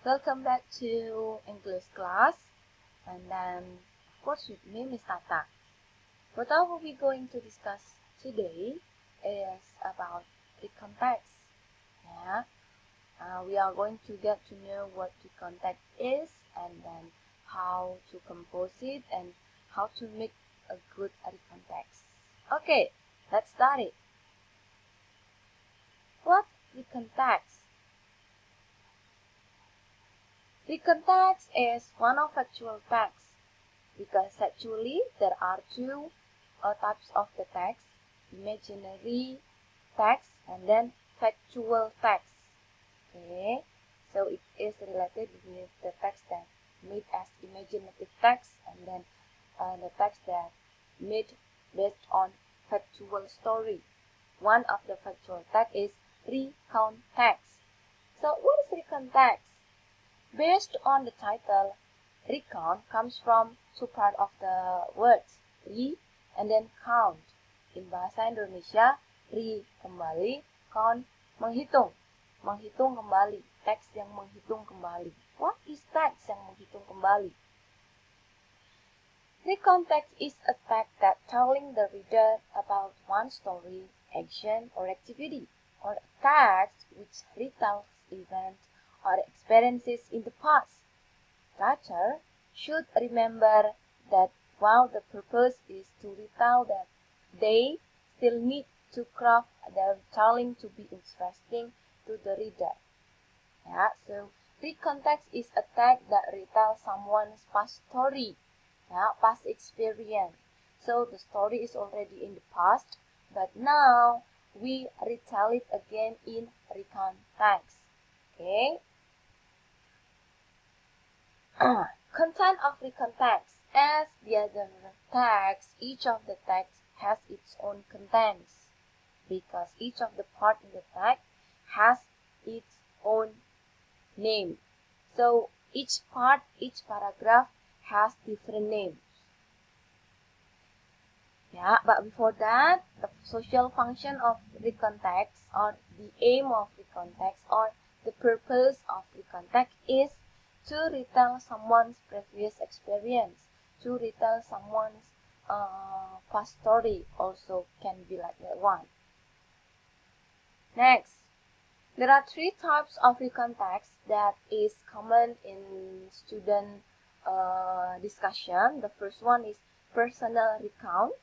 Welcome back to English class, and then of course with me, Miss Tata. What are we going to discuss today is about the context. Yeah, we are going to get to know what the context is, and then how to compose it, and how to make a good context. Okay, let's start it. What the context? The context is one of factual text, because actually there are two types of the text: imaginary text and then factual text. Okay, so it is related with the text that made as imaginative text, and then the text that made based on factual story. One of the factual text is recount text. So what is recount text? Based on the title, recount comes from two parts of the words, re and then count. In bahasa Indonesia, re kembali, count menghitung. Menghitung kembali, teks yang menghitung kembali. What is teks yang menghitung kembali? Recount text is a text that telling the reader about one story, action, or activity, or a text which retells events or experiences in the past. Writer should remember that while the purpose is to retell that, they still need to craft their retelling to be interesting to the reader. Yeah, so recontext is a text that retells someone's past story, past experience. So the story is already in the past, but now we retell it again in recontext. Okay. Content of recontext. As the other text, each of the text has its own contents, because each of the part in the text has its own name. So each part, each paragraph has different names. Yeah, but before that, the social function of recontext, or the aim of recontext, or the purpose of recontext is to retell someone's previous experience, to retell someone's past story, also can be like that one. Next, there are three types of recontext that is common in student discussion. The first one is personal recount.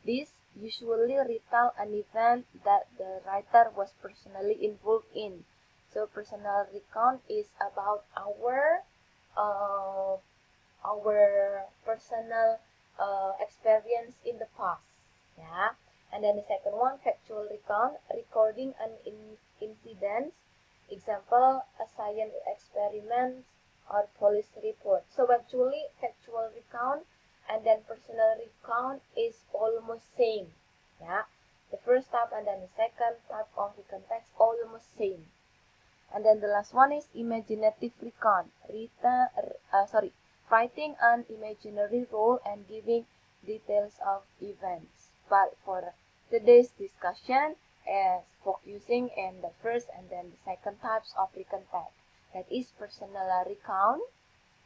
This usually retell an event that the writer was personally involved in. So personal recount is about our personal experience in the past. Yeah. And then the second one, factual recount, recording an incident. Example, a science experiment or police report. So actually, factual recount and then personal recount is almost same. Yeah, the first type and then the second type of recontext almost same. And then the last one is imaginative recount. Writing an imaginary role and giving details of events. But for today's discussion is focusing in the first and then the second types of recontext. That is personal recount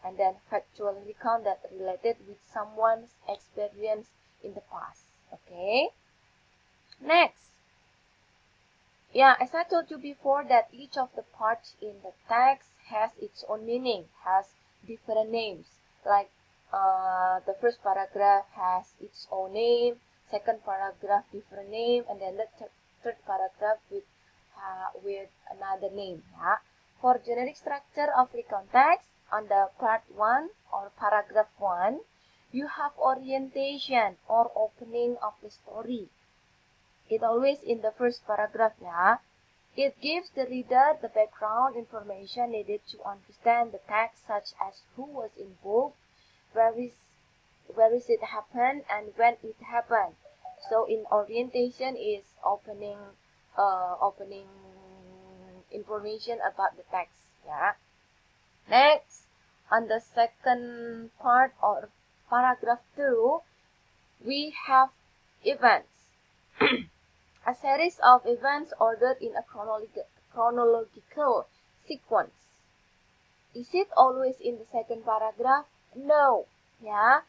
and then factual recount that related with someone's experience in the past. Okay. Next. Yeah, as I told you before that each of the parts in the text has its own meaning, has different names. Like the first paragraph has its own name, second paragraph different name, and then the third paragraph with another name. Yeah. For generic structure of recontext, on the part 1 or paragraph 1, you have orientation or opening of the story. It always in the first paragraph, yeah. It gives the reader the background information needed to understand the text, such as who was involved, where is it happened, and when it happened. So in orientation is opening information about the text, yeah. Next, on the second part or paragraph 2, we have events. A series of events ordered in a chronological sequence. Is it always in the second paragraph? No. Yeah.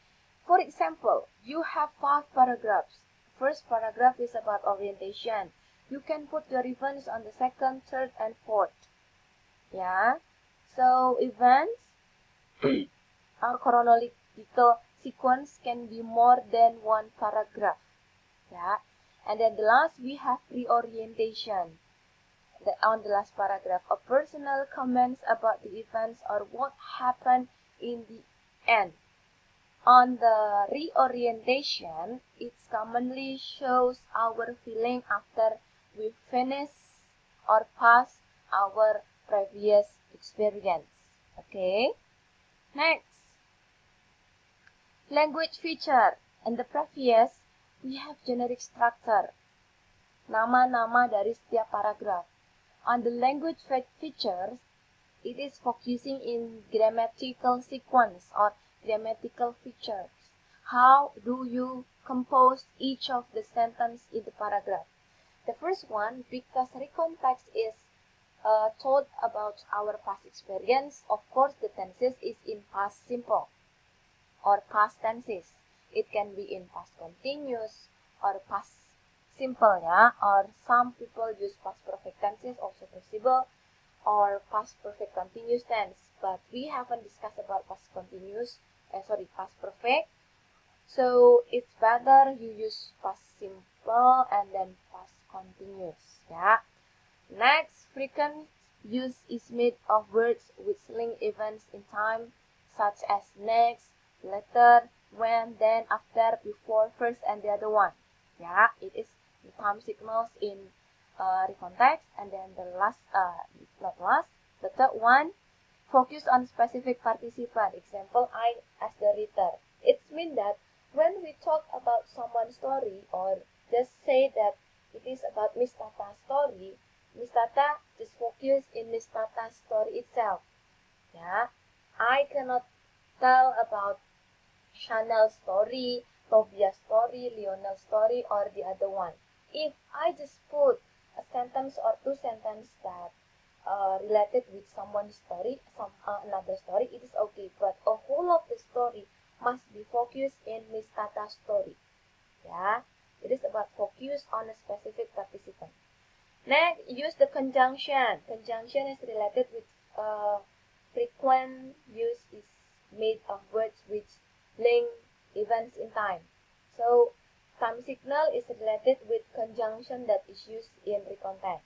For example, you have 5 paragraphs. First paragraph is about orientation. You can put your events on the second, third, and fourth. Yeah. So events or chronological sequence can be more than one paragraph. Yeah. And then the last we have reorientation. On the last paragraph, a personal comments about the events or what happened in the end. On the reorientation, it commonly shows our feeling after we finish or pass our previous experience. Okay, next, language feature. In the previous, we have generic structure, nama-nama dari setiap paragraph. On the language features, it is focusing in grammatical sequence or grammatical features. How do you compose each of the sentence in the paragraph? The first one, because recontext is told about our past experience, of course the tenses is in past simple or past tenses. It can be in past continuous or past simple, yeah, or some people use past perfect tenses, also possible, or past perfect continuous tense, but we haven't discussed about past continuous, past perfect. So it's better you use past simple and then past continuous. Yeah. Next, frequent use is made of words which link events in time, such as next, later, when, then, after, before, first, and the other one. Yeah, it is the time signals in recontext. And then the last, not last, the third one, focus on specific participant. Example, I as the reader. It means that when we talk about someone's story or just say that it is about Miss Tata's story, Miss Tata just focus in Miss Tata's story itself. Yeah, I cannot tell about Chanel's story, Tobias' story, Lionel's story, or the other one. If I just put a sentence or two sentences that related with someone's story, another story, it is okay. But a whole of the story must be focused in Miss Tata's story. Yeah, it is about focus on a specific participant. Next, use the conjunction. Conjunction is related with frequent use is made of words which link events in time. So, time signal is related with conjunction that is used in recontext.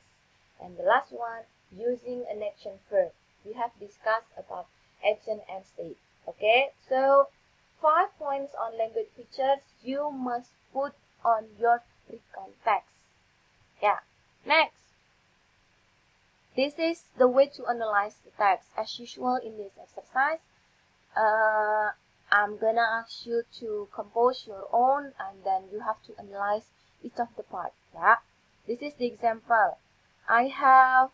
And the last one, using an action verb. We have discussed about action and state. Okay, so 5 points on language features you must put on your recontext. Yeah. Next, this is the way to analyze the text. As usual in this exercise, I'm gonna ask you to compose your own and then you have to analyze each of the parts. Yeah, this is the example. I have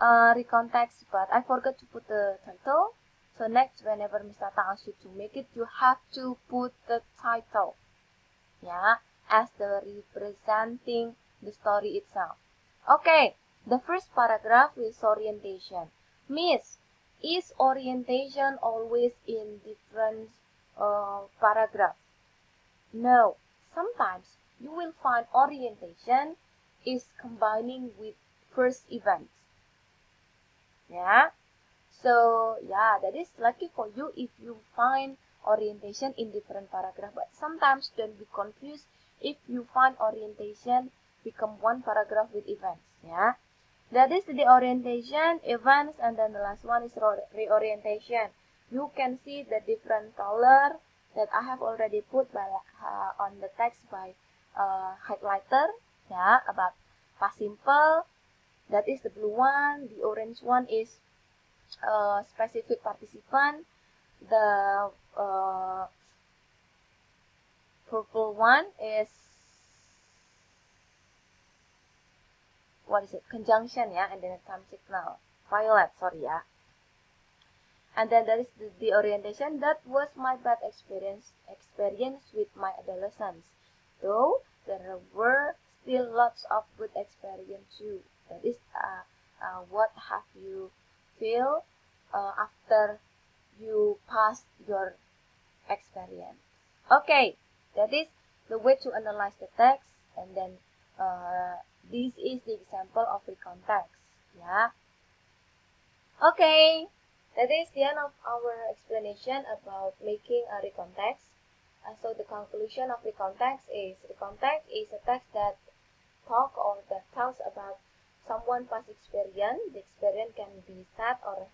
recontext, but I forgot to put the title. So next, whenever Ms. Tata asks you to make it, you have to put the title. Yeah, as the representing the story itself. Okay, the first paragraph is orientation. Miss, is orientation always in different paragraphs? No, sometimes you will find orientation is combining with first events. Yeah, so yeah, that is lucky for you if you find orientation in different paragraph. But sometimes don't be confused if you find orientation become one paragraph with events. Yeah, that is the orientation, events, and then the last one is reorientation. You can see the different color that I have already put by, on the text by highlighter. Yeah, about past simple. That is the blue one. The orange one is specific participant. The purple one is, what is it, conjunction, yeah, and then a time signal, violet, sorry, yeah. And then there is the orientation. That was my bad experience with my adolescence, though there were still lots of good experience too. That is what have you feel after you pass your experience. Okay, that is the way to analyze the text, and then this is the example of recon text. Yeah. Okay, that is the end of our explanation about making a recon text. So the conclusion of recon text is a text that talk or that tells about someone past experience. The experience can be sad or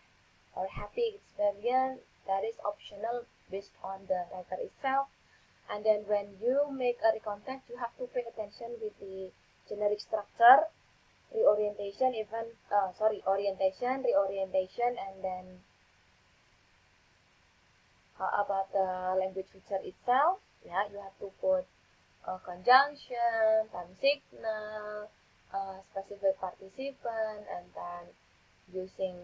happy experience that is optional based on the writer itself. And then when you make a recon text, you have to pay attention with the generic structure, orientation, reorientation, and then about the language feature itself. Yeah, you have to put conjunction, time signal, specific participant, and then using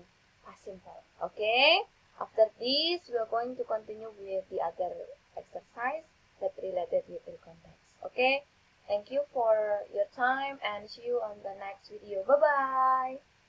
past simple. Okay, after this we are going to continue with the other exercise that related with the context. Okay, thank you for your time and see you on the next video. Bye bye.